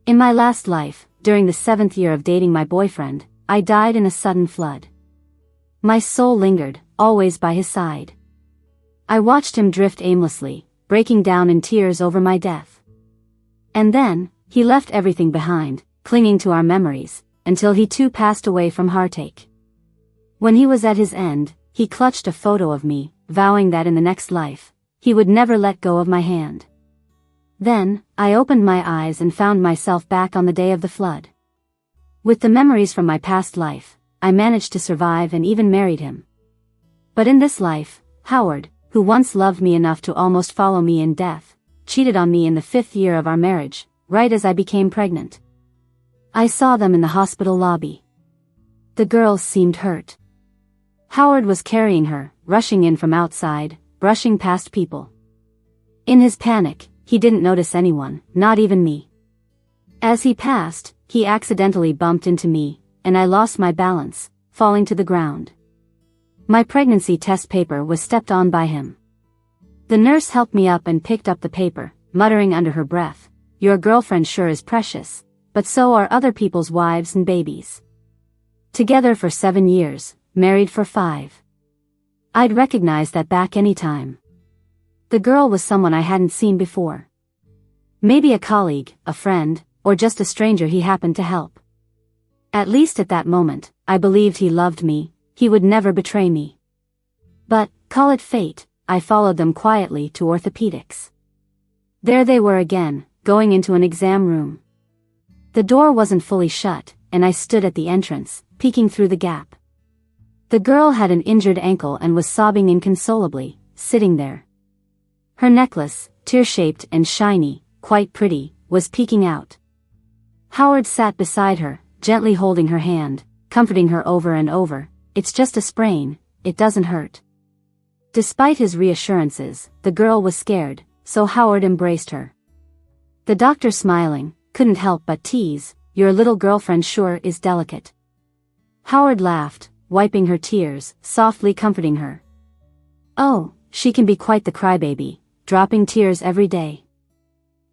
In my last life, during the 7th year of dating my boyfriend, I died in a sudden flood. My soul lingered, always by his side. I watched him drift aimlessly, breaking down in tears over my death. And then, he left everything behind, clinging to our memories, until he too passed away from heartache. When he was at his end, he clutched a photo of me, vowing that in the next life, he would never let go of my hand. Then, I opened my eyes and found myself back on the day of the flood. With the memories from my past life, I managed to survive and even married him. But in this life, Howard, who once loved me enough to almost follow me in death, cheated on me in the 5th year of our marriage, right as I became pregnant. I saw them in the hospital lobby. The girl seemed hurt. Howard was carrying her, rushing in from outside, brushing past people. In his panic, he didn't notice anyone, not even me. As he passed, he accidentally bumped into me, and I lost my balance, falling to the ground. My pregnancy test paper was stepped on by him. The nurse helped me up and picked up the paper, muttering under her breath, "Your girlfriend sure is precious, but so are other people's wives and babies. Together for 7 years, married for 5. I'd recognize that back anytime. The girl was someone I hadn't seen before. Maybe a colleague, a friend, or just a stranger he happened to help. At least at that moment, I believed he loved me, he would never betray me. But, call it fate, I followed them quietly to orthopedics. There they were again, going into an exam room. The door wasn't fully shut, and I stood at the entrance, peeking through the gap. The girl had an injured ankle and was sobbing inconsolably, sitting there. Her necklace, tear-shaped and shiny, quite pretty, was peeking out. Howard sat beside her, gently holding her hand, comforting her over and over, "It's just a sprain, it doesn't hurt." Despite his reassurances, the girl was scared, so Howard embraced her. The doctor, smiling, couldn't help but tease, "Your little girlfriend sure is delicate." Howard laughed, wiping her tears, softly comforting her. "Oh, she can be quite the crybaby, dropping tears every day."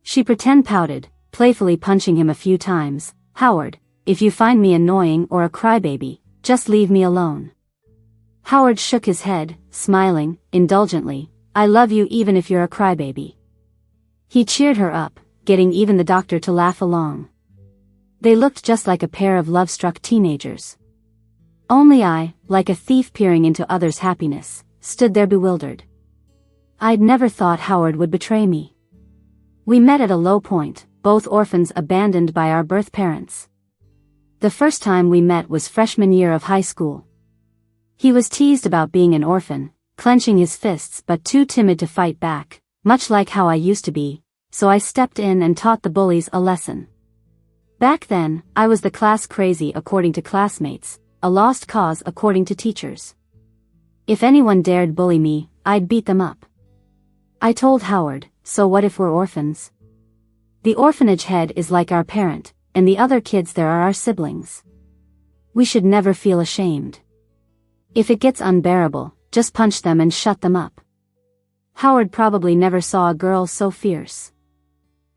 She pouted, playfully punching him a few times. "Howard, if you find me annoying or a crybaby, just leave me alone." Howard shook his head, smiling, indulgently, "I love you even if you're a crybaby." He cheered her up, getting even the doctor to laugh along. They looked just like a pair of love-struck teenagers. Only I, like a thief peering into others' happiness, stood there bewildered. I'd never thought Howard would betray me. We met at a low point, both orphans abandoned by our birth parents. The first time we met was freshman year of high school. He was teased about being an orphan, clenching his fists but too timid to fight back, much like how I used to be, so I stepped in and taught the bullies a lesson. Back then, I was the class crazy according to classmates, a lost cause according to teachers. If anyone dared bully me, I'd beat them up. I told Howard, "So what if we're orphans? The orphanage head is like our parent, and the other kids there are our siblings. We should never feel ashamed. If it gets unbearable, just punch them and shut them up." Howard probably never saw a girl so fierce.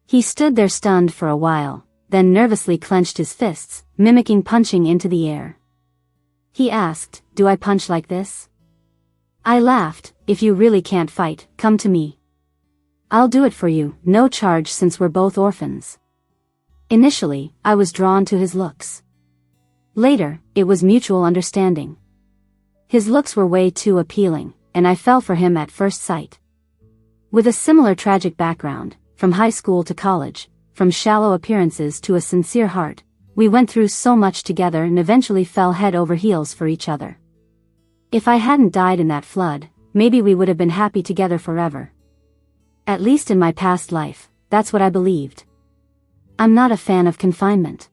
He stood there stunned for a while, then nervously clenched his fists, mimicking punching into the air. He asked, "Do I punch like this?" I laughed, "If you really can't fight, come to me. I'll do it for you, no charge since we're both orphans." Initially, I was drawn to his looks. Later, it was mutual understanding. His looks were way too appealing, and I fell for him at first sight. With a similar tragic background, from high school to college, from shallow appearances to a sincere heart, we went through so much together and eventually fell head over heels for each other. If I hadn't died in that flood, maybe we would have been happy together forever. At least in my past life, that's what I believed. I'm not a fan of confinement.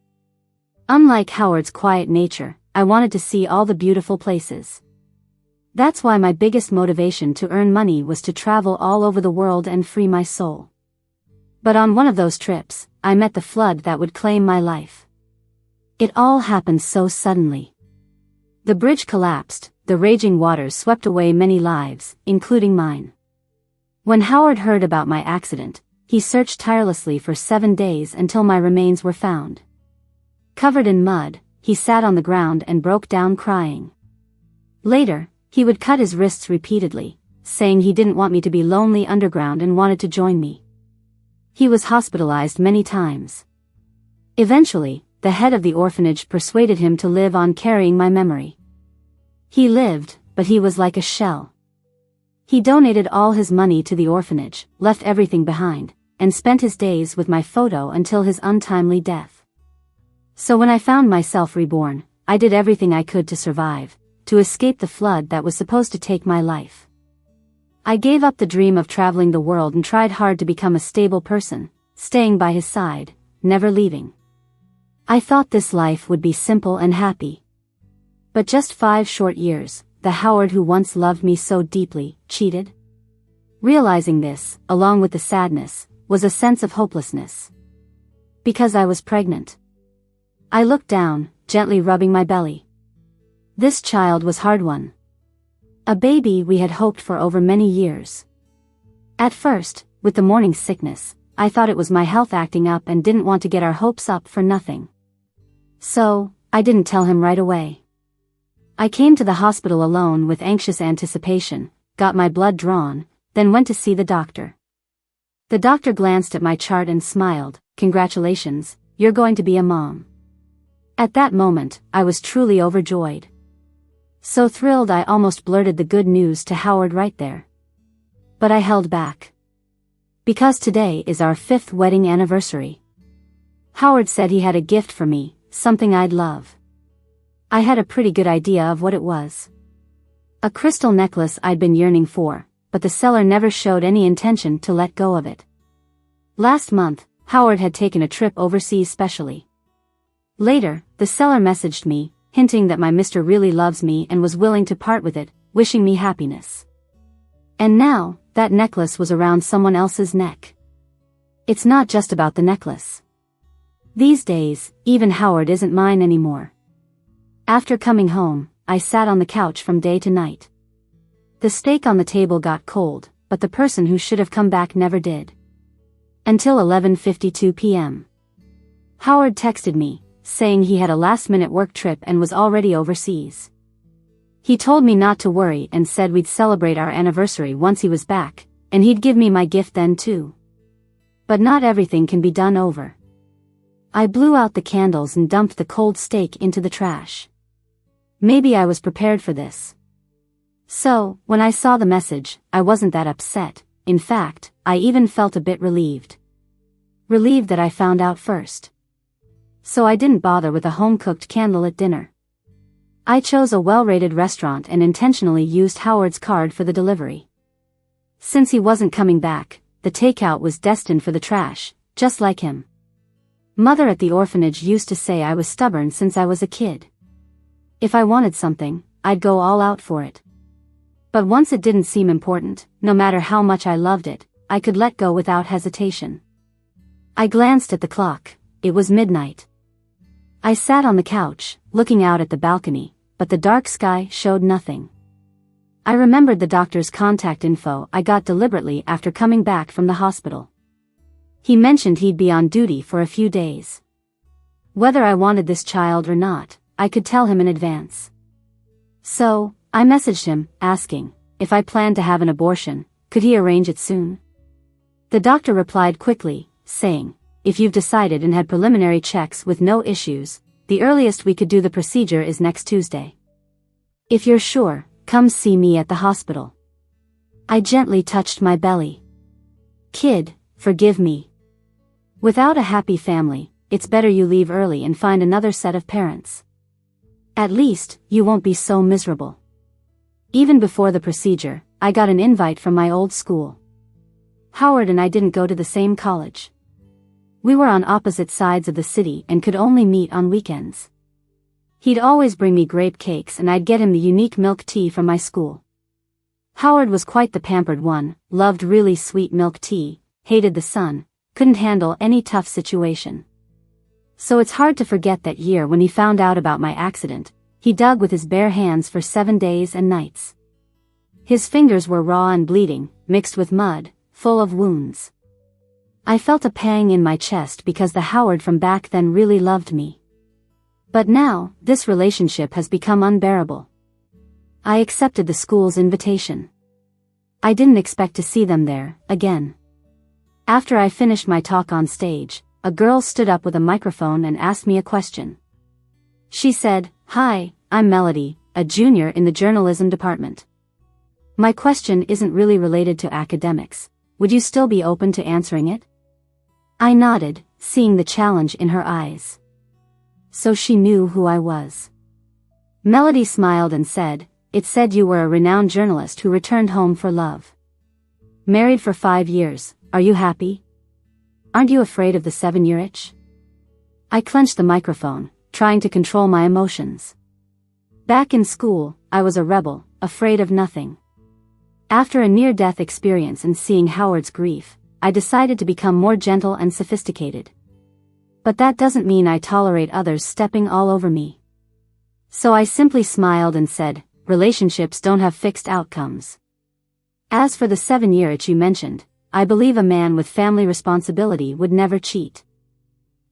Unlike Howard's quiet nature, I wanted to see all the beautiful places. That's why my biggest motivation to earn money was to travel all over the world and free my soul. But on one of those trips, I met the flood that would claim my life. It all happened so suddenly. The bridge collapsed, the raging waters swept away many lives, including mine. When Howard heard about my accident, he searched tirelessly for 7 days until my remains were found. Covered in mud, he sat on the ground and broke down crying. Later, he would cut his wrists repeatedly, saying he didn't want me to be lonely underground and wanted to join me. He was hospitalized many times. Eventually, the head of the orphanage persuaded him to live on carrying my memory. He lived, but he was like a shell. He donated all his money to the orphanage, left everything behind, and spent his days with my photo until his untimely death. So when I found myself reborn, I did everything I could to survive, to escape the flood that was supposed to take my life. I gave up the dream of traveling the world and tried hard to become a stable person, staying by his side, never leaving. I thought this life would be simple and happy. But just 5 short years, the Howard who once loved me so deeply, cheated. Realizing this, along with the sadness, was a sense of hopelessness. Because I was pregnant. I looked down, gently rubbing my belly. This child was hard won. A baby we had hoped for over many years. At first, with the morning sickness, I thought it was my health acting up and didn't want to get our hopes up for nothing. So, I didn't tell him right away. I came to the hospital alone with anxious anticipation, got my blood drawn, then went to see the doctor. The doctor glanced at my chart and smiled. "Congratulations, you're going to be a mom." At that moment, I was truly overjoyed. So thrilled I almost blurted the good news to Howard right there. But I held back. Because today is our 5th wedding anniversary. Howard said he had a gift for me, something I'd love. I had a pretty good idea of what it was. A crystal necklace I'd been yearning for, but the seller never showed any intention to let go of it. Last month, Howard had taken a trip overseas specially. Later, the seller messaged me, hinting that my mister really loves me and was willing to part with it, wishing me happiness. And now, that necklace was around someone else's neck. It's not just about the necklace. These days, even Howard isn't mine anymore. After coming home, I sat on the couch from day to night. The steak on the table got cold, but the person who should have come back never did. Until 11:52 p.m. Howard texted me, saying he had a last-minute work trip and was already overseas. He told me not to worry and said we'd celebrate our anniversary once he was back, and he'd give me my gift then too. But not everything can be done over. I blew out the candles and dumped the cold steak into the trash. Maybe I was prepared for this. So, when I saw the message, I wasn't that upset. In fact, I even felt a bit relieved. Relieved that I found out first. So I didn't bother with a home-cooked candlelit dinner. I chose a well-rated restaurant and intentionally used Howard's card for the delivery. Since he wasn't coming back, the takeout was destined for the trash, just like him. Mother at the orphanage used to say I was stubborn since I was a kid. If I wanted something, I'd go all out for it. But once it didn't seem important, no matter how much I loved it, I could let go without hesitation. I glanced at the clock. It was midnight. I sat on the couch, looking out at the balcony, but the dark sky showed nothing. I remembered the doctor's contact info I got deliberately after coming back from the hospital. He mentioned he'd be on duty for a few days. Whether I wanted this child or not, I could tell him in advance. So, I messaged him, asking, if I planned to have an abortion, could he arrange it soon? The doctor replied quickly, saying, if you've decided and had preliminary checks with no issues, the earliest we could do the procedure is next Tuesday. If you're sure, come see me at the hospital. I gently touched my belly. Kid, forgive me. Without a happy family, it's better you leave early and find another set of parents. At least, you won't be so miserable. Even before the procedure, I got an invite from my old school. Howard and I didn't go to the same college. We were on opposite sides of the city and could only meet on weekends. He'd always bring me grape cakes and I'd get him the unique milk tea from my school. Howard was quite the pampered one, loved really sweet milk tea, hated the sun, couldn't handle any tough situation. So it's hard to forget that year when he found out about my accident. He dug with his bare hands for 7 days and nights. His fingers were raw and bleeding, mixed with mud, full of wounds. I felt a pang in my chest because the Howard from back then really loved me. But now, this relationship has become unbearable. I accepted the school's invitation. I didn't expect to see them there, again. After I finished my talk on stage, a girl stood up with a microphone and asked me a question. She said, "Hi, I'm Melody, a junior in the journalism department. My question isn't really related to academics. Would you still be open to answering it?" I nodded, seeing the challenge in her eyes. So she knew who I was. Melody smiled and said, "It said you were a renowned journalist who returned home for love. Married for 5 years, are you happy? Aren't you afraid of the 7-year itch?" I clenched the microphone, trying to control my emotions. Back in school, I was a rebel, afraid of nothing. After a near-death experience and seeing Howard's grief, I decided to become more gentle and sophisticated. But that doesn't mean I tolerate others stepping all over me. So I simply smiled and said, "Relationships don't have fixed outcomes. As for the 7-year itch you mentioned, I believe a man with family responsibility would never cheat.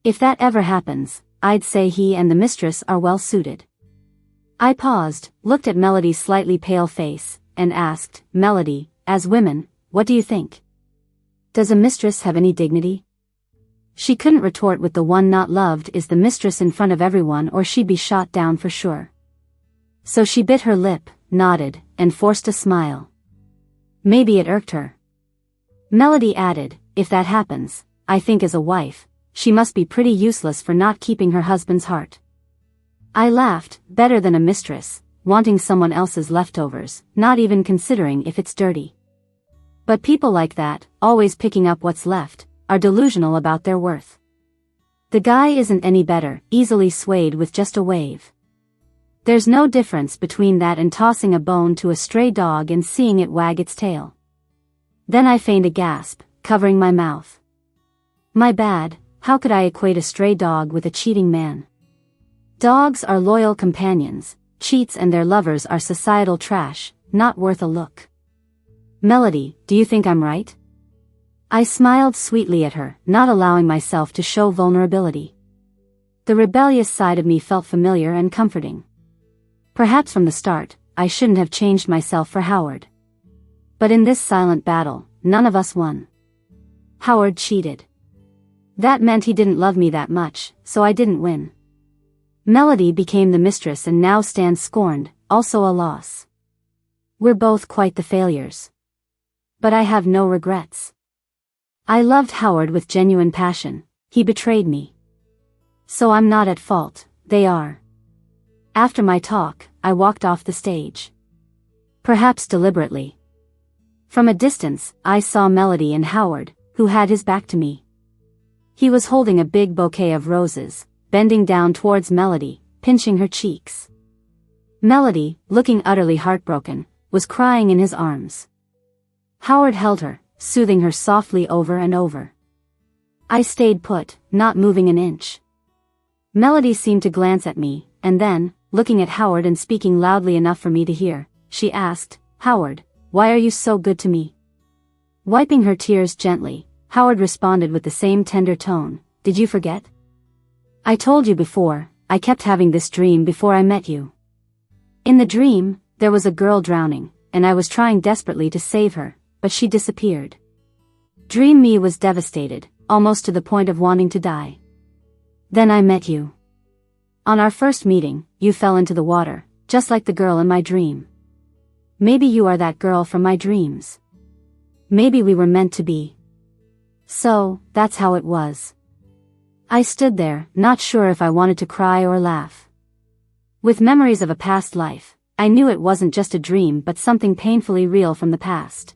If that ever happens, I'd say he and the mistress are well suited." I paused, looked at Melody's slightly pale face, and asked, "Melody, as women, what do you think? Does a mistress have any dignity?" She couldn't retort with the one not loved is the mistress in front of everyone or she'd be shot down for sure. So she bit her lip, nodded, and forced a smile. Maybe it irked her. Melody added, "If that happens, I think as a wife, she must be pretty useless for not keeping her husband's heart." I laughed, better than a mistress, wanting someone else's leftovers, not even considering if it's dirty. But people like that, always picking up what's left, are delusional about their worth. The guy isn't any better, easily swayed with just a wave. There's no difference between that and tossing a bone to a stray dog and seeing it wag its tail. Then I feigned a gasp, covering my mouth. My bad, how could I equate a stray dog with a cheating man? Dogs are loyal companions, cheats and their lovers are societal trash, not worth a look. Melody, do you think I'm right? I smiled sweetly at her, not allowing myself to show vulnerability. The rebellious side of me felt familiar and comforting. Perhaps from the start, I shouldn't have changed myself for Howard. But in this silent battle, none of us won. Howard cheated. That meant he didn't love me that much, so I didn't win. Melody became the mistress and now stands scorned, also a loss. We're both quite the failures. But I have no regrets. I loved Howard with genuine passion, he betrayed me. So I'm not at fault, they are. After my talk, I walked off the stage. Perhaps deliberately. From a distance, I saw Melody and Howard, who had his back to me. He was holding a big bouquet of roses, bending down towards Melody, pinching her cheeks. Melody, looking utterly heartbroken, was crying in his arms. Howard held her, soothing her softly over and over. I stayed put, not moving an inch. Melody seemed to glance at me, and then, looking at Howard and speaking loudly enough for me to hear, she asked, "Howard, why are you so good to me?" Wiping her tears gently, Howard responded with the same tender tone, "Did you forget? I told you before, I kept having this dream before I met you. In the dream, there was a girl drowning, and I was trying desperately to save her, but she disappeared. Dream me was devastated, almost to the point of wanting to die. Then I met you. On our first meeting, you fell into the water, just like the girl in my dream. Maybe you are that girl from my dreams. Maybe we were meant to be. So, that's how it was." I stood there, not sure if I wanted to cry or laugh. With memories of a past life, I knew it wasn't just a dream but something painfully real from the past.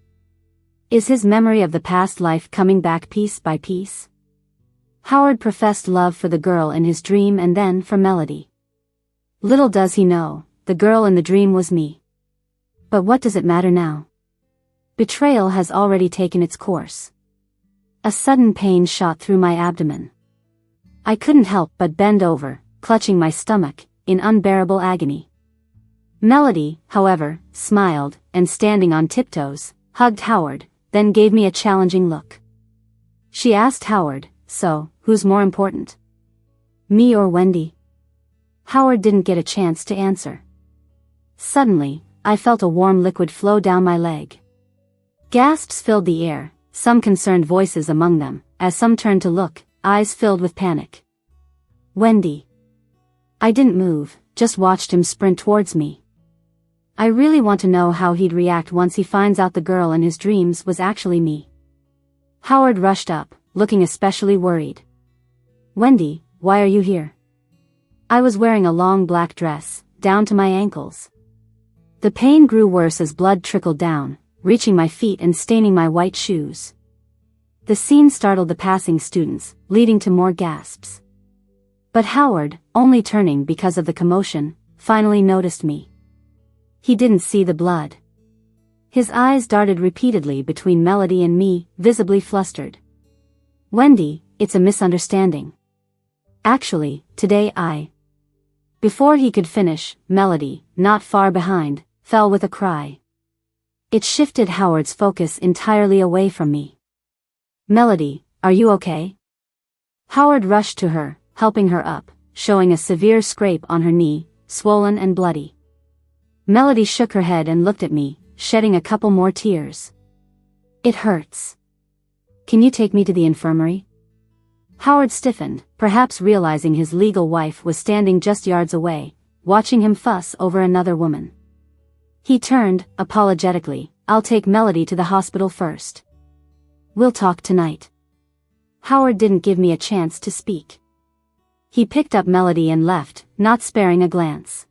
Is his memory of the past life coming back piece by piece? Howard professed love for the girl in his dream and then for Melody. Little does he know, the girl in the dream was me. But what does it matter now? Betrayal has already taken its course. A sudden pain shot through my abdomen. I couldn't help but bend over, clutching my stomach, in unbearable agony. Melody, however, smiled, and standing on tiptoes, hugged Howard, then gave me a challenging look. She asked Howard, so, who's more important? Me or Wendy? Howard didn't get a chance to answer. Suddenly, I felt a warm liquid flow down my leg. Gasps filled the air, some concerned voices among them, as some turned to look, eyes filled with panic. Wendy. I didn't move, just watched him sprint towards me. I really want to know how he'd react once he finds out the girl in his dreams was actually me. Howard rushed up, looking especially worried. Wendy, why are you here? I was wearing a long black dress, down to my ankles. The pain grew worse as blood trickled down, reaching my feet and staining my white shoes. The scene startled the passing students, leading to more gasps. But Howard, only turning because of the commotion, finally noticed me. He didn't see the blood. His eyes darted repeatedly between Melody and me, visibly flustered. Wendy, it's a misunderstanding. Actually, today Before he could finish, Melody, not far behind, fell with a cry. It shifted Howard's focus entirely away from me. Melody, are you okay? Howard rushed to her, helping her up, showing a severe scrape on her knee, swollen and bloody. Melody shook her head and looked at me, shedding a couple more tears. It hurts. Can you take me to the infirmary? Howard stiffened, perhaps realizing his legal wife was standing just yards away, watching him fuss over another woman. He turned, apologetically, I'll take Melody to the hospital first. We'll talk tonight. Howard didn't give me a chance to speak. He picked up Melody and left, not sparing a glance.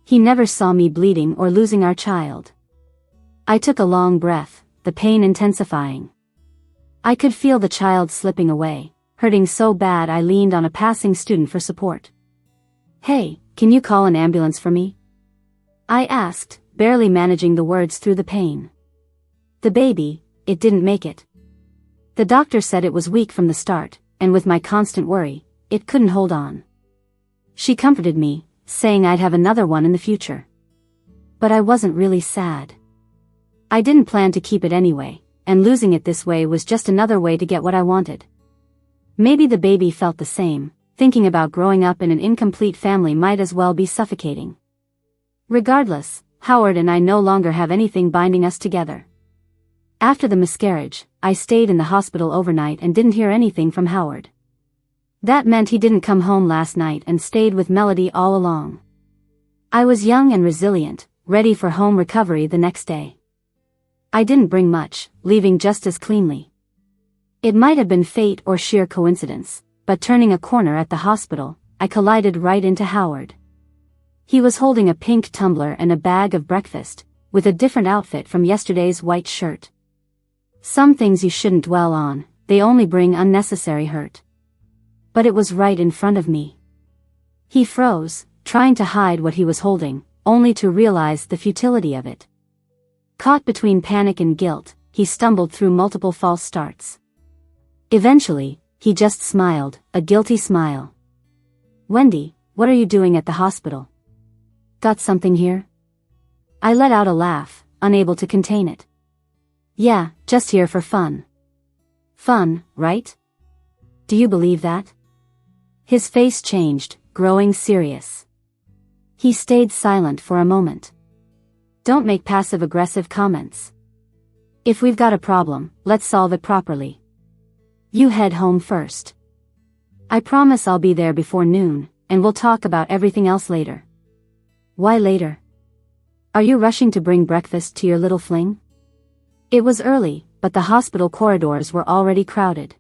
He never saw me bleeding or losing our child. I took a long breath, the pain intensifying. I could feel the child slipping away, hurting so bad I leaned on a passing student for support. Hey, can you call an ambulance for me? I asked, barely managing the words through the pain. The baby, it didn't make it. The doctor said it was weak from the start, and with my constant worry, it couldn't hold on. She comforted me, saying I'd have another one in the future. But I wasn't really sad. I didn't plan to keep it anyway, and losing it this way was just another way to get what I wanted. Maybe the baby felt the same, thinking about growing up in an incomplete family might as well be suffocating. Regardless, Howard and I no longer have anything binding us together. After the miscarriage, I stayed in the hospital overnight and didn't hear anything from Howard. That meant he didn't come home last night and stayed with Melody all along. I was young and resilient, ready for home recovery the next day. I didn't bring much, leaving just as cleanly. It might have been fate or sheer coincidence, but turning a corner at the hospital, I collided right into Howard. He was holding a pink tumbler and a bag of breakfast, with a different outfit from yesterday's white shirt. Some things you shouldn't dwell on, they only bring unnecessary hurt. But it was right in front of me. He froze, trying to hide what he was holding, only to realize the futility of it. Caught between panic and guilt, he stumbled through multiple false starts. Eventually, he just smiled, a guilty smile. Wendy, what are you doing at the hospital? Got something here? I let out a laugh, unable to contain it. Yeah, just here for fun. Fun, right? Do you believe that? His face changed, growing serious. He stayed silent for a moment. Don't make passive-aggressive comments. If we've got a problem, let's solve it properly. You head home first. I promise I'll be there before noon, and we'll talk about everything else later. Why later? Are you rushing to bring breakfast to your little fling? It was early, but the hospital corridors were already crowded.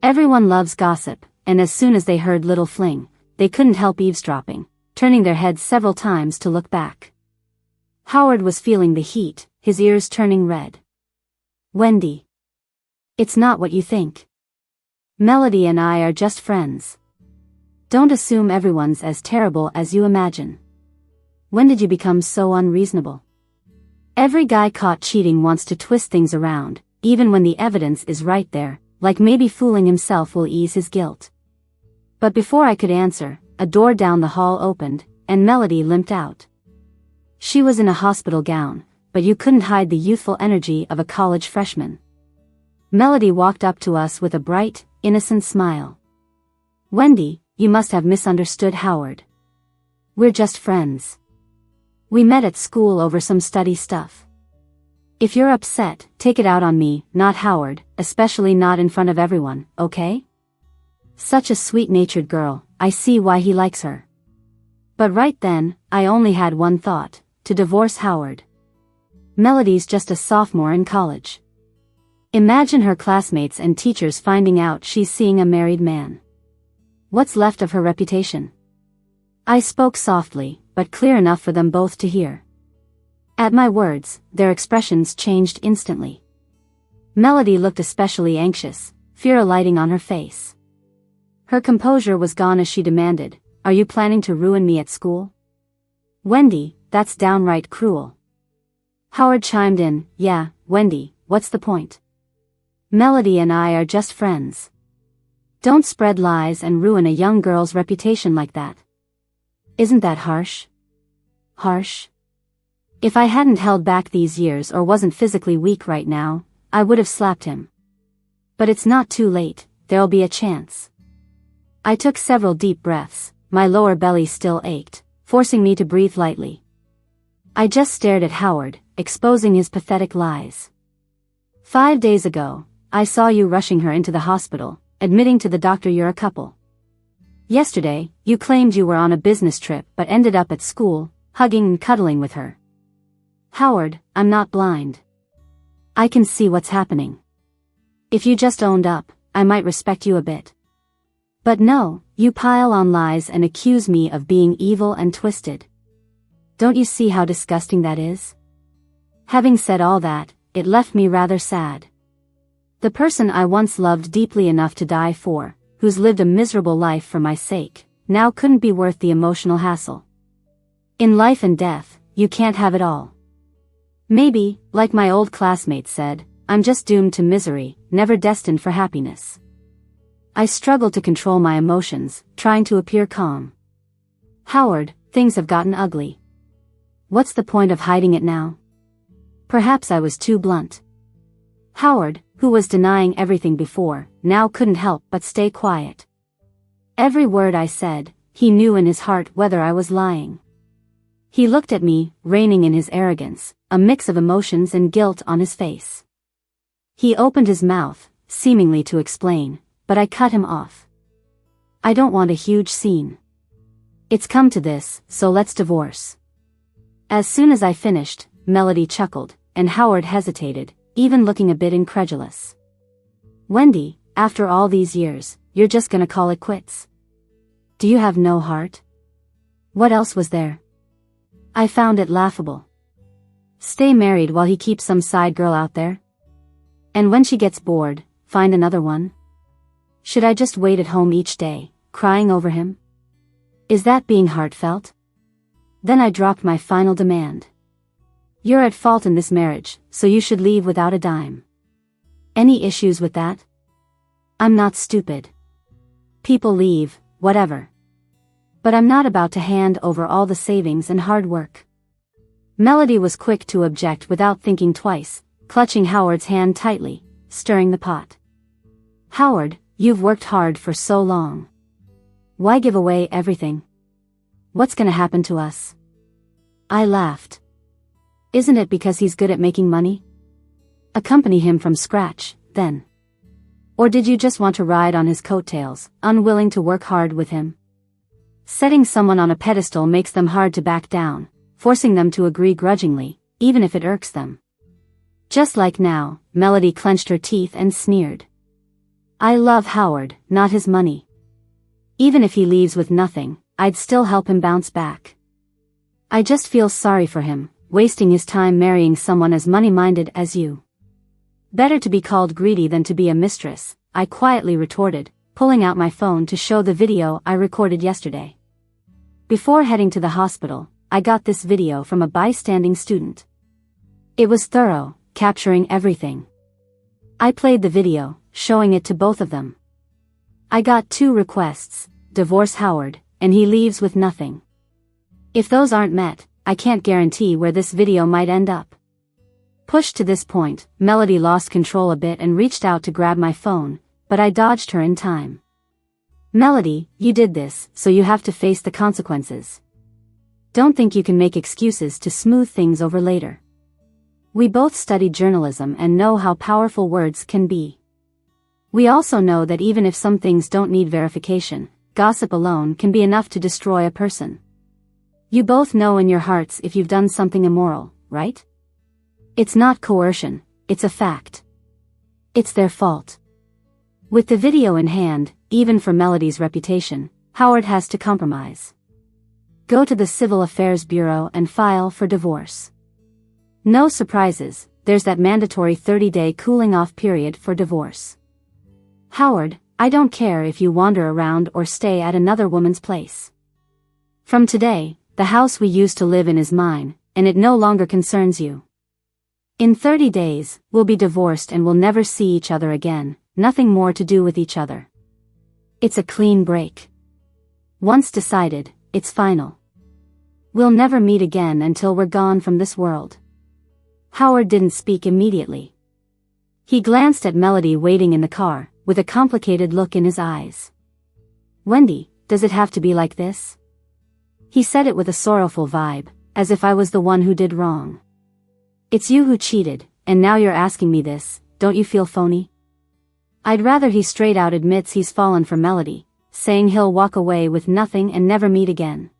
Everyone loves gossip, and as soon as they heard little fling, they couldn't help eavesdropping, turning their heads several times to look back. Howard was feeling the heat, his ears turning red. Wendy. It's not what you think. Melody and I are just friends. Don't assume everyone's as terrible as you imagine. When did you become so unreasonable? Every guy caught cheating wants to twist things around, even when the evidence is right there, like maybe fooling himself will ease his guilt. But before I could answer, a door down the hall opened, and Melody limped out. She was in a hospital gown, but you couldn't hide the youthful energy of a college freshman. Melody walked up to us with a bright, innocent smile. Wendy, you must have misunderstood Howard. We're just friends. We met at school over some study stuff. If you're upset, take it out on me, not Howard, especially not in front of everyone, okay? Such a sweet-natured girl, I see why he likes her. But right then, I only had one thought, to divorce Howard. Melody's just a sophomore in college. Imagine her classmates and teachers finding out she's seeing a married man. What's left of her reputation? I spoke softly, but clear enough for them both to hear. At my words, their expressions changed instantly. Melody looked especially anxious, fear alighting on her face. Her composure was gone as she demanded, "Are you planning to ruin me at school?" "Wendy, that's downright cruel." Howard chimed in, "Yeah, Wendy, what's the point? Melody and I are just friends. Don't spread lies and ruin a young girl's reputation like that. Isn't that harsh?" Harsh? If I hadn't held back these years or wasn't physically weak right now, I would have slapped him. But it's not too late, there'll be a chance. I took several deep breaths, my lower belly still ached, forcing me to breathe lightly. I just stared at Howard, exposing his pathetic lies. 5 days ago, I saw you rushing her into the hospital, admitting to the doctor you're a couple. Yesterday, you claimed you were on a business trip but ended up at school, hugging and cuddling with her. Howard, I'm not blind. I can see what's happening. If you just owned up, I might respect you a bit. But no, you pile on lies and accuse me of being evil and twisted. Don't you see how disgusting that is? Having said all that, it left me rather sad. The person I once loved deeply enough to die for, who's lived a miserable life for my sake, now couldn't be worth the emotional hassle. In life and death, you can't have it all. Maybe, like my old classmate said, I'm just doomed to misery, never destined for happiness. I struggled to control my emotions, trying to appear calm. Howard, things have gotten ugly. What's the point of hiding it now? Perhaps I was too blunt. Howard, who was denying everything before, now couldn't help but stay quiet. Every word I said, he knew in his heart whether I was lying. He looked at me, reigning in his arrogance, a mix of emotions and guilt on his face. He opened his mouth, seemingly to explain, but I cut him off. I don't want a huge scene. It's come to this, so let's divorce. As soon as I finished, Melody chuckled, and Howard hesitated, even looking a bit incredulous. Wendy, after all these years, you're just gonna call it quits? Do you have no heart? What else was there? I found it laughable. Stay married while he keeps some side girl out there? And when she gets bored, find another one? Should I just wait at home each day, crying over him? Is that being heartfelt? Then I dropped my final demand. You're at fault in this marriage, so you should leave without a dime. Any issues with that? I'm not stupid. People leave, whatever. But I'm not about to hand over all the savings and hard work. Melody was quick to object without thinking twice, clutching Howard's hand tightly, stirring the pot. Howard, you've worked hard for so long. Why give away everything? What's gonna happen to us? I laughed. Isn't it because he's good at making money? Accompany him from scratch, then. Or did you just want to ride on his coattails, unwilling to work hard with him? Setting someone on a pedestal makes them hard to back down, forcing them to agree grudgingly, even if it irks them. Just like now, Melody clenched her teeth and sneered. I love Howard, not his money. Even if he leaves with nothing, I'd still help him bounce back. I just feel sorry for him, wasting his time marrying someone as money-minded as you. Better to be called greedy than to be a mistress, I quietly retorted, pulling out my phone to show the video I recorded yesterday. Before heading to the hospital, I got this video from a bystanding student. It was thorough, capturing everything. I played the video, showing it to both of them. I got 2 requests, divorce Howard, and he leaves with nothing. If those aren't met, I can't guarantee where this video might end up. Pushed to this point, Melody lost control a bit and reached out to grab my phone, but I dodged her in time. Melody, you did this, so you have to face the consequences. Don't think you can make excuses to smooth things over later. We both studied journalism and know how powerful words can be. We also know that even if some things don't need verification, gossip alone can be enough to destroy a person. You both know in your hearts if you've done something immoral, right? It's not coercion, it's a fact. It's their fault. With the video in hand, even for Melody's reputation, Howard has to compromise. Go to the Civil Affairs Bureau and file for divorce. No surprises, there's that mandatory 30-day cooling-off period for divorce. Howard, I don't care if you wander around or stay at another woman's place. From today, the house we used to live in is mine, and it no longer concerns you. In 30 days, we'll be divorced and we'll never see each other again, nothing more to do with each other. It's a clean break. Once decided, it's final. We'll never meet again until we're gone from this world. Howard didn't speak immediately. He glanced at Melody waiting in the car, with a complicated look in his eyes. Wendy, does it have to be like this? He said it with a sorrowful vibe, as if I was the one who did wrong. It's you who cheated, and now you're asking me this, don't you feel phony? I'd rather he straight out admits he's fallen for Melody, saying he'll walk away with nothing and never meet again.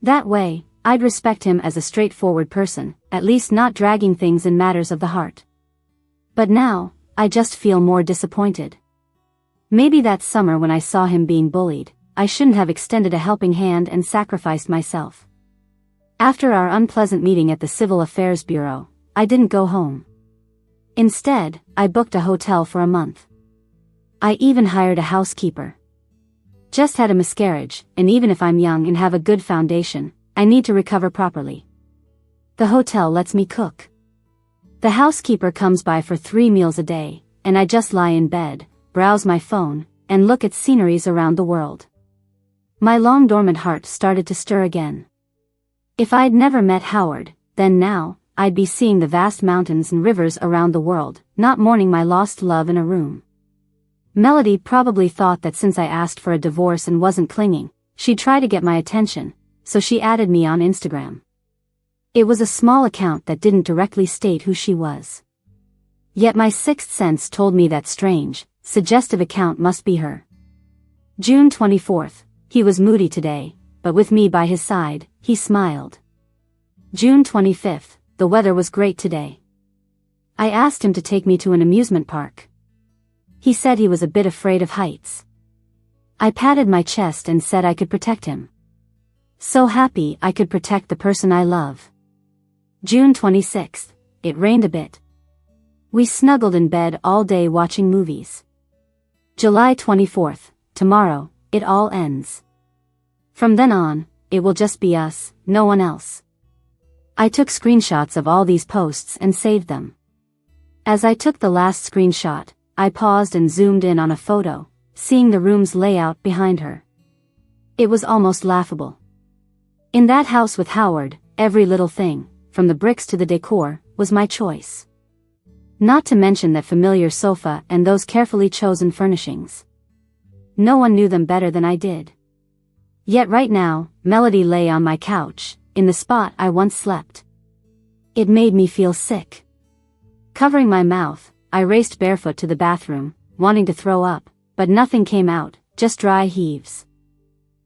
That way, I'd respect him as a straightforward person, at least not dragging things in matters of the heart. But now, I just feel more disappointed. Maybe that summer when I saw him being bullied, I shouldn't have extended a helping hand and sacrificed myself. After our unpleasant meeting at the Civil Affairs Bureau, I didn't go home. Instead, I booked a hotel for a month. I even hired a housekeeper. Just had a miscarriage, and even if I'm young and have a good foundation, I need to recover properly. The hotel lets me cook. The housekeeper comes by for 3 meals a day, and I just lie in bed, browse my phone, and look at sceneries around the world. My long dormant heart started to stir again. If I'd never met Howard, then now, I'd be seeing the vast mountains and rivers around the world, not mourning my lost love in a room. Melody probably thought that since I asked for a divorce and wasn't clinging, she'd try to get my attention, so she added me on Instagram. It was a small account that didn't directly state who she was. Yet my sixth sense told me that strange, suggestive account must be her. June 24th, he was moody today, but with me by his side, he smiled. June 25th, the weather was great today. I asked him to take me to an amusement park. He said he was a bit afraid of heights. I patted my chest and said I could protect him. So happy I could protect the person I love. June 26th, it rained a bit. We snuggled in bed all day watching movies. July 24th, tomorrow, it all ends. From then on, it will just be us, no one else. I took screenshots of all these posts and saved them. As I took the last screenshot, I paused and zoomed in on a photo, seeing the room's layout behind her. It was almost laughable. In that house with Howard, every little thing, from the bricks to the decor, was my choice. Not to mention that familiar sofa and those carefully chosen furnishings. No one knew them better than I did. Yet right now, Melody lay on my couch, in the spot I once slept. It made me feel sick. Covering my mouth, I raced barefoot to the bathroom, wanting to throw up, but nothing came out, just dry heaves.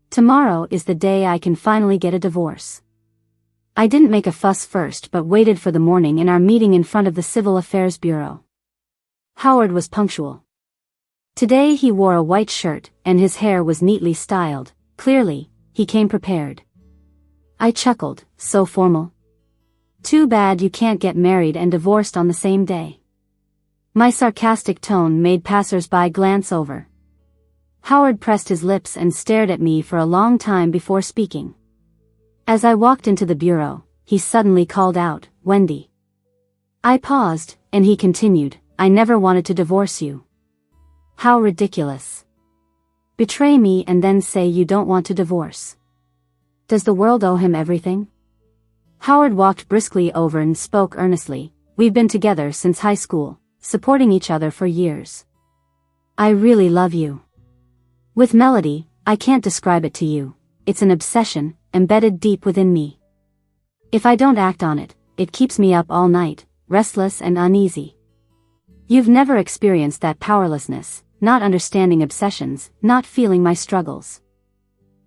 Tomorrow is the day I can finally get a divorce. I didn't make a fuss first but waited for the morning in our meeting in front of the Civil Affairs Bureau. Howard was punctual. Today he wore a white shirt and his hair was neatly styled. Clearly, he came prepared. I chuckled, so formal. Too bad you can't get married and divorced on the same day. My sarcastic tone made passers-by glance over. Howard pressed his lips and stared at me for a long time before speaking. As I walked into the bureau, he suddenly called out, "Wendy." I paused, and he continued, "I never wanted to divorce you." How ridiculous. Betray me and then say you don't want to divorce. Does the world owe him everything? Howard walked briskly over and spoke earnestly, We've been together since high school, supporting each other for years. I really love you. With Melody, I can't describe it to you. It's an obsession, embedded deep within me. If I don't act on it, it keeps me up all night, restless and uneasy. You've never experienced that powerlessness, not understanding obsessions, not feeling my struggles.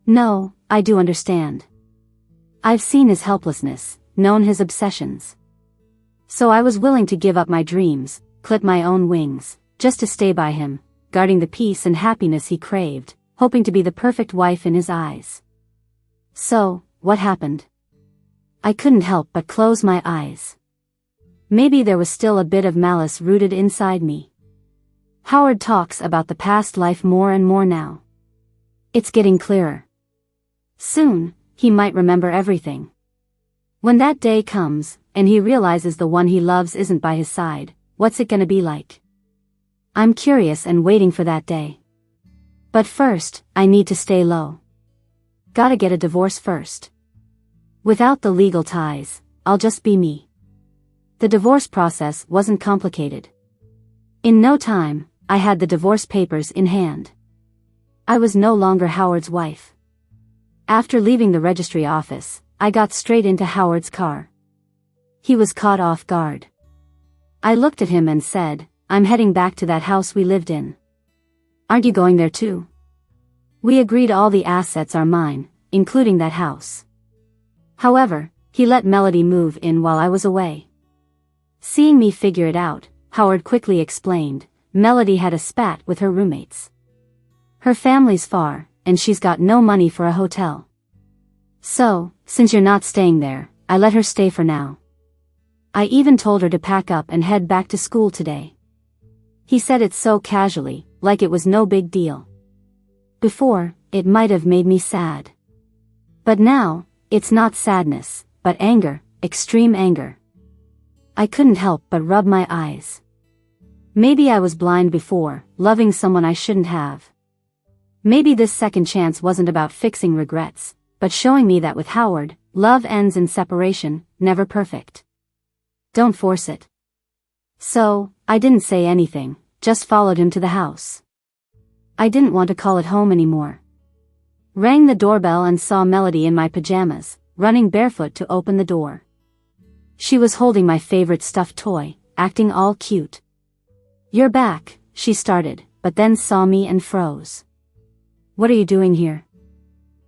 No, I do understand. I've seen his helplessness, known his obsessions. So I was willing to give up my dreams, clip my own wings, just to stay by him, guarding the peace and happiness he craved, hoping to be the perfect wife in his eyes. So, what happened? I couldn't help but close my eyes. Maybe there was still a bit of malice rooted inside me. Howard talks about the past life more and more now. It's getting clearer. Soon, he might remember everything. When that day comes, and he realizes the one he loves isn't by his side, what's it gonna be like? I'm curious and waiting for that day. But first, I need to stay low. Gotta get a divorce first. Without the legal ties, I'll just be me. The divorce process wasn't complicated. In no time, I had the divorce papers in hand. I was no longer Howard's wife. After leaving the registry office, I got straight into Howard's car. He was caught off guard. I looked at him and said, "I'm heading back to that house we lived in." "Aren't you going there too?" We agreed all the assets are mine, including that house. However, he let Melody move in while I was away. Seeing me figure it out, Howard quickly explained, Melody had a spat with her roommates. Her family's far, and she's got no money for a hotel. So, since you're not staying there, I let her stay for now. I even told her to pack up and head back to school today. He said it so casually, like it was no big deal. Before, it might have made me sad. But now, it's not sadness, but anger, extreme anger. I couldn't help but rub my eyes. Maybe I was blind before, loving someone I shouldn't have. Maybe this second chance wasn't about fixing regrets, but showing me that with Howard, love ends in separation, never perfect. Don't force it. So, I didn't say anything, just followed him to the house. I didn't want to call it home anymore. Rang the doorbell and saw Melody in my pajamas, running barefoot to open the door. She was holding my favorite stuffed toy, acting all cute. "You're back," she started, but then saw me and froze. "What are you doing here?"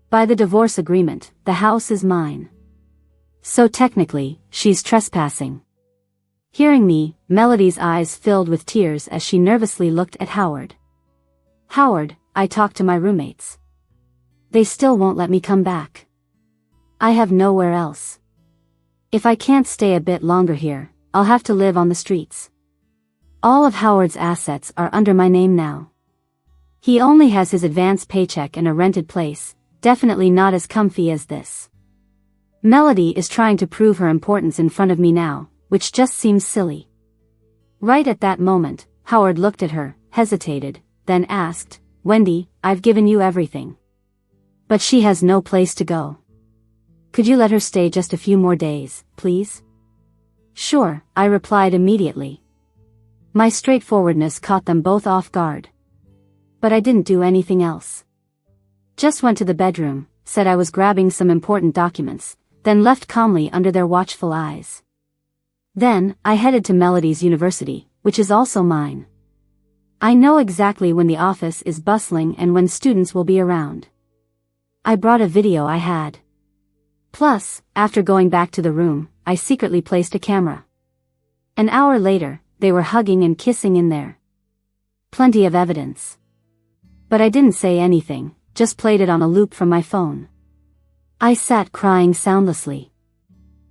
"By the divorce agreement, the house is mine." "So technically, she's trespassing." Hearing me, Melody's eyes filled with tears as she nervously looked at Howard. "Howard, I talked to my roommates. They still won't let me come back. I have nowhere else. If I can't stay a bit longer here, I'll have to live on the streets. All of Howard's assets are under my name now. He only has his advance paycheck and a rented place, definitely not as comfy as this. Melody is trying to prove her importance in front of me now, which just seems silly." Right at that moment, Howard looked at her, hesitated, then asked, "Wendy, I've given you everything. But she has no place to go. Could you let her stay just a few more days, please?" "Sure," I replied immediately. My straightforwardness caught them both off guard. But I didn't do anything else. Just went to the bedroom, said I was grabbing some important documents, then left calmly under their watchful eyes. Then, I headed to Melody's university, which is also mine. I know exactly when the office is bustling and when students will be around. I brought a video I had. Plus, after going back to the room, I secretly placed a camera. An hour later, they were hugging and kissing in there. Plenty of evidence. But I didn't say anything, just played it on a loop from my phone. I sat crying soundlessly.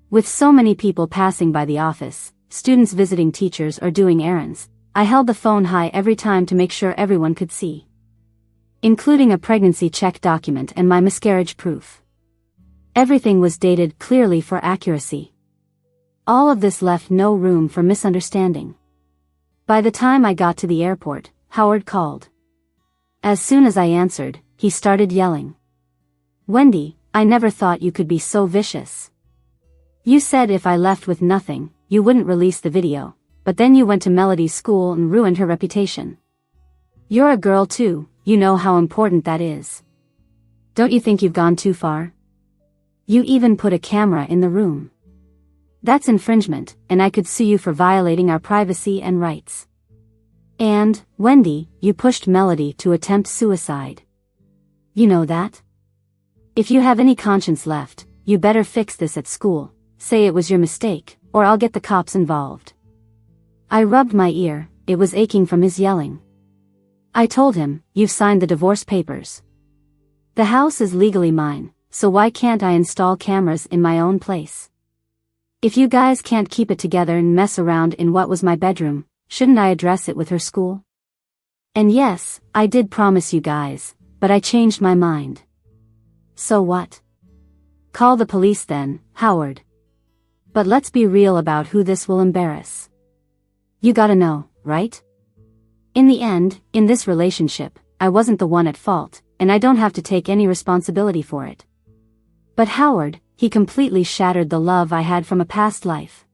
With so many people passing by the office, students visiting teachers or doing errands, I held the phone high every time to make sure everyone could see. Including a pregnancy check document and my miscarriage proof. Everything was dated clearly for accuracy. All of this left no room for misunderstanding. By the time I got to the airport, Howard called. As soon as I answered, he started yelling. "Wendy, I never thought you could be so vicious. You said if I left with nothing, you wouldn't release the video, but then you went to Melody's school and ruined her reputation. You're a girl too, you know how important that is. Don't you think you've gone too far? You even put a camera in the room. That's infringement, and I could sue you for violating our privacy and rights. And, Wendy, you pushed Melody to attempt suicide. You know that? If you have any conscience left, you better fix this at school, say it was your mistake, or I'll get the cops involved. I rubbed my ear, it was aching from his yelling. I told him, you've signed the divorce papers. The house is legally mine, so why can't I install cameras in my own place? If you guys can't keep it together and mess around in what was my bedroom, shouldn't I address it with her school? And yes, I did promise you guys, but I changed my mind. So what? Call the police then, Howard. But let's be real about who this will embarrass. You gotta know, right? In the end, in this relationship, I wasn't the one at fault, and I don't have to take any responsibility for it. But Howard, he completely shattered the love I had from a past life.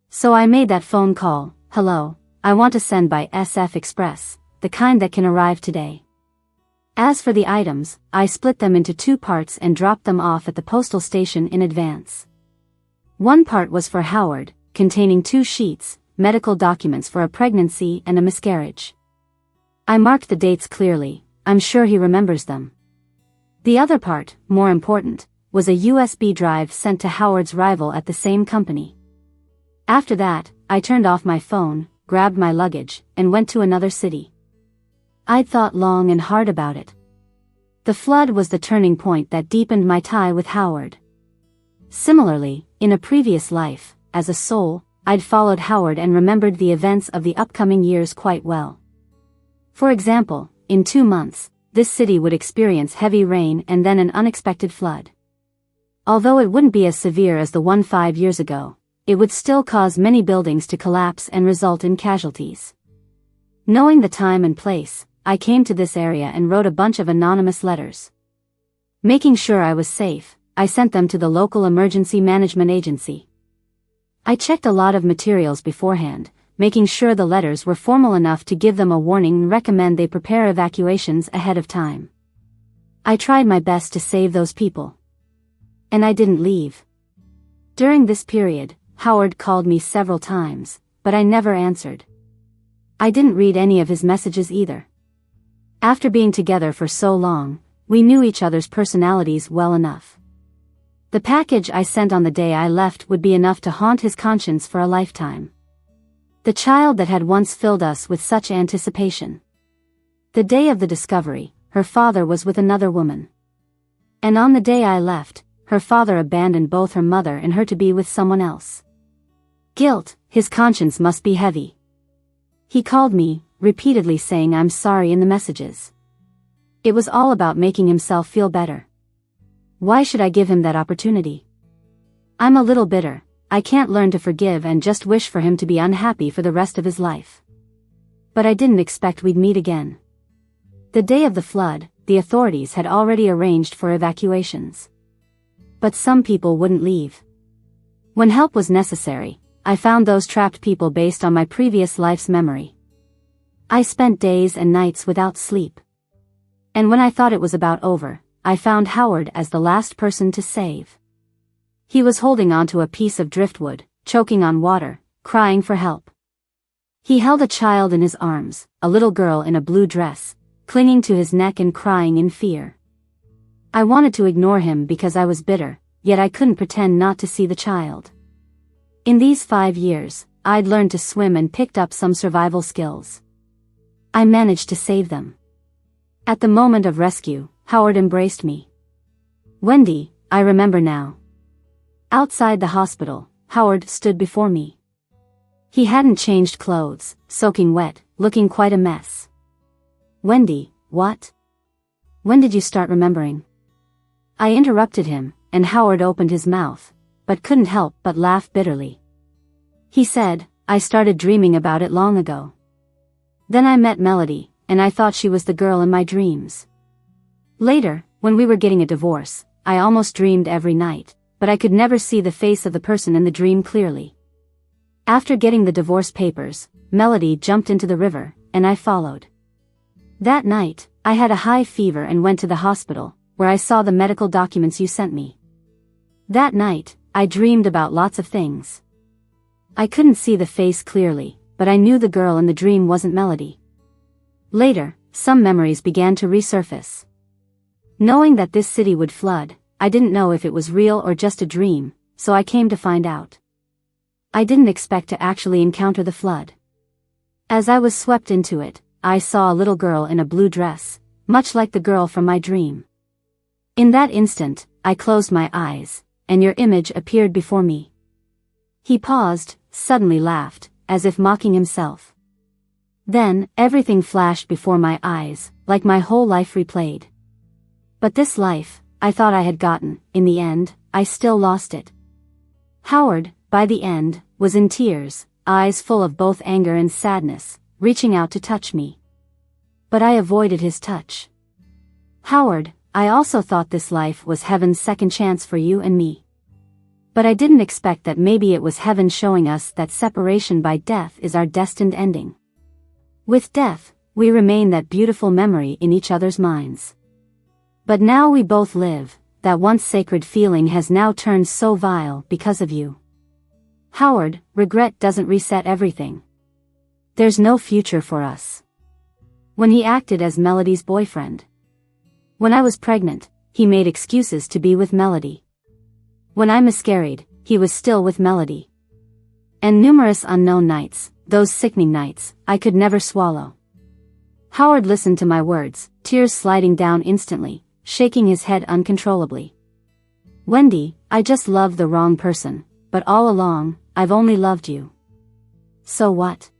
So I made that phone call. Hello, I want to send by SF Express, the kind that can arrive today. As for the items, I split them into 2 parts and dropped them off at the postal station in advance. One part was for Howard, containing 2 sheets, medical documents for a pregnancy and a miscarriage. I marked the dates clearly, I'm sure he remembers them. The other part, more important, was a USB drive sent to Howard's rival at the same company. After that, I turned off my phone, grabbed my luggage, and went to another city. I'd thought long and hard about it. The flood was the turning point that deepened my tie with Howard. Similarly, in a previous life, as a soul, I'd followed Howard and remembered the events of the upcoming years quite well. For example, in 2 months, this city would experience heavy rain and then an unexpected flood. Although it wouldn't be as severe as the one 5 years ago, it would still cause many buildings to collapse and result in casualties. Knowing the time and place, I came to this area and wrote a bunch of anonymous letters. Making sure I was safe, I sent them to the local emergency management agency. I checked a lot of materials beforehand, making sure the letters were formal enough to give them a warning and recommend they prepare evacuations ahead of time. I tried my best to save those people. And I didn't leave. During this period, Howard called me several times, but I never answered. I didn't read any of his messages either. After being together for so long, we knew each other's personalities well enough. The package I sent on the day I left would be enough to haunt his conscience for a lifetime. The child that had once filled us with such anticipation. The day of the discovery, her father was with another woman. And on the day I left, her father abandoned both her mother and her to be with someone else. Guilt, his conscience must be heavy. He called me, repeatedly saying I'm sorry in the messages. It was all about making himself feel better. Why should I give him that opportunity? I'm a little bitter, I can't learn to forgive and just wish for him to be unhappy for the rest of his life. But I didn't expect we'd meet again. The day of the flood, the authorities had already arranged for evacuations. But some people wouldn't leave. When help was necessary, I found those trapped people based on my previous life's memory. I spent days and nights without sleep. And when I thought it was about over, I found Howard as the last person to save. He was holding onto a piece of driftwood, choking on water, crying for help. He held a child in his arms, a little girl in a blue dress, clinging to his neck and crying in fear. I wanted to ignore him because I was bitter, yet I couldn't pretend not to see the child. In these 5 years, I'd learned to swim and picked up some survival skills. I managed to save them. At the moment of rescue, Howard embraced me. Wendy, I remember now. Outside the hospital, Howard stood before me. He hadn't changed clothes, soaking wet, looking quite a mess. Wendy, what? When did you start remembering? I interrupted him, and Howard opened his mouth, but couldn't help but laugh bitterly. He said, I started dreaming about it long ago. Then I met Melody, and I thought she was the girl in my dreams. Later, when we were getting a divorce, I almost dreamed every night, but I could never see the face of the person in the dream clearly. After getting the divorce papers, Melody jumped into the river, and I followed. That night, I had a high fever and went to the hospital, where I saw the medical documents you sent me. That night, I dreamed about lots of things. I couldn't see the face clearly, but I knew the girl in the dream wasn't Melody. Later, some memories began to resurface. Knowing that this city would flood, I didn't know if it was real or just a dream, so I came to find out. I didn't expect to actually encounter the flood. As I was swept into it, I saw a little girl in a blue dress, much like the girl from my dream. In that instant, I closed my eyes, and your image appeared before me. He paused, suddenly laughed, as if mocking himself. Then, everything flashed before my eyes, like my whole life replayed. But this life, I thought I had gotten, in the end, I still lost it. Howard, by the end, was in tears, eyes full of both anger and sadness, reaching out to touch me. But I avoided his touch. Howard, I also thought this life was heaven's second chance for you and me. But I didn't expect that maybe it was heaven showing us that separation by death is our destined ending. With death, we remain that beautiful memory in each other's minds. But now we both live, that once sacred feeling has now turned so vile because of you. Howard, regret doesn't reset everything. There's no future for us. When he acted as Melody's boyfriend. When I was pregnant, he made excuses to be with Melody. When I miscarried, he was still with Melody. And numerous unknown nights, those sickening nights, I could never swallow. Howard listened to my words, tears sliding down instantly, shaking his head uncontrollably. Wendy, I just loved the wrong person, but all along, I've only loved you. So what?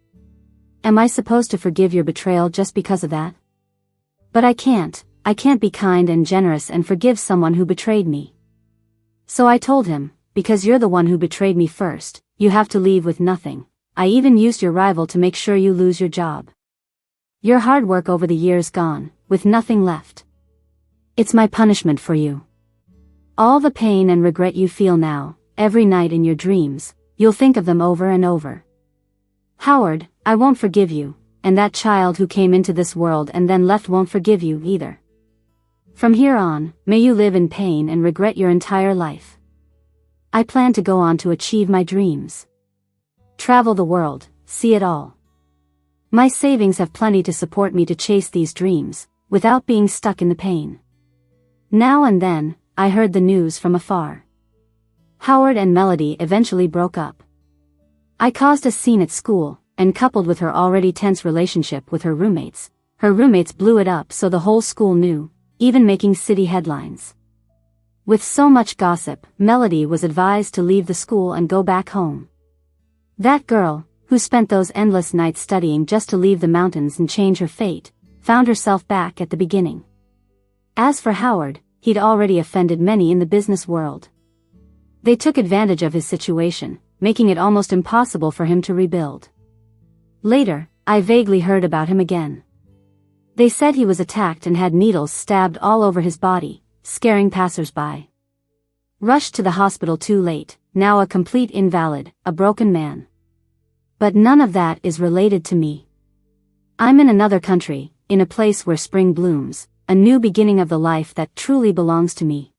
Am I supposed to forgive your betrayal just because of that? But I can't be kind and generous and forgive someone who betrayed me. So I told him, because you're the one who betrayed me first, you have to leave with nothing. I even used your rival to make sure you lose your job. Your hard work over the years gone, with nothing left. It's my punishment for you. All the pain and regret you feel now, every night in your dreams, you'll think of them over and over. Howard, I won't forgive you, and that child who came into this world and then left won't forgive you either. From here on, may you live in pain and regret your entire life. I plan to go on to achieve my dreams. Travel the world, see it all. My savings have plenty to support me to chase these dreams, without being stuck in the pain. Now and then, I heard the news from afar. Howard and Melody eventually broke up. I caused a scene at school, and coupled with her already tense relationship with her roommates blew it up so the whole school knew, even making city headlines. With so much gossip, Melody was advised to leave the school and go back home. That girl, who spent those endless nights studying just to leave the mountains and change her fate, found herself back at the beginning. As for Howard, he'd already offended many in the business world. They took advantage of his situation, making it almost impossible for him to rebuild. Later, I vaguely heard about him again. They said he was attacked and had needles stabbed all over his body, scaring passers-by. Rushed to the hospital too late, now a complete invalid, a broken man. But none of that is related to me. I'm in another country, in a place where spring blooms, a new beginning of the life that truly belongs to me.